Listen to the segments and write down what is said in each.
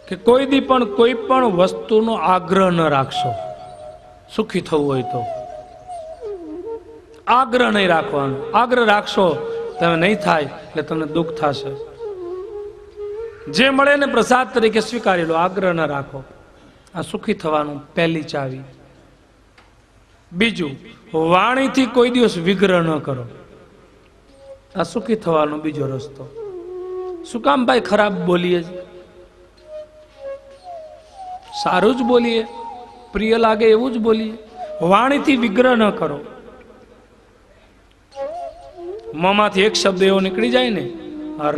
કે કોઈ દી પણ કોઈ પણ વસ્તુનો આગ્રહ ન રાખશો. સુખી થવું હોય તો આગ્રહ નહીં રાખવાનો. આગ્રહ રાખશો તમે નહીં થાય એટલે તમને દુઃખ થશે. જે મળે ને પ્રસાદ તરીકે સ્વીકારી લો, આગ્રહ ન રાખો. આ સુખી થવાનું પહેલી ચાવી. બીજું, વાણીથી કોઈ દિવસ વિગ્રહ ન કરો. આ સુખી થવાનો બીજો રસ્તો. શું કામ ભાઈ ખરાબ બોલીએ? સારું જ બોલીએ, પ્રિય લાગે એવું જ બોલીએ. વાણીથી વિગ્રહ ન કરો. મોંમાંથી એક શબ્દ એવો નીકળી જાય ને,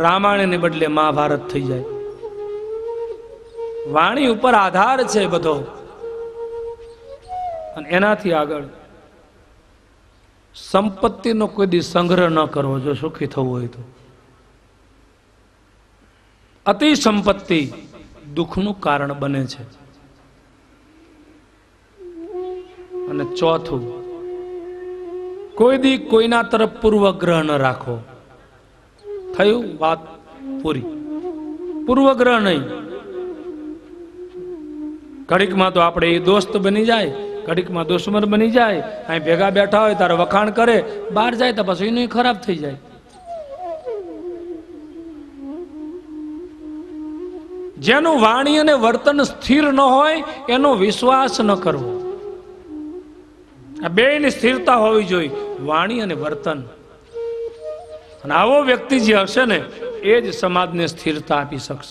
રામાયણને બદલે મહાભારત થઈ જાય. વાણી ઉપર આધાર છે બધો. અને એનાથી આગળ સંપત્તિનો કોઈ દી સંગ્રહ ન કરવો જો સુખી થવું હોય તો. અતિ સંપત્તિ દુઃખનું કારણ બને છે. અને ચોથું, કોઈ દી કોઈના તરફ પૂર્વગ્રહ ન રાખો. થયું? વાત પૂરી. પૂર્વગ્રહ નહીં. ઘડીકમાં તો આપણે એ દોસ્ત બની જાય, ઘડીકમાં દુશ્મન બની જાય. અહીં ભેગા બેઠા હોય તારે વખાણ કરે, બહાર જાય તો પછી એનું ખરાબ થઈ જાય. જેનું વાણી અને વર્તન સ્થિર ન હોય એનો વિશ્વાસ ન કરવો. આ બેયની સ્થિરતા હોવી જોઈએ, વાણી અને વર્તન. અને આવો વ્યક્તિ જે હશે ને એ જ સમાજને સ્થિરતા આપી શકશે.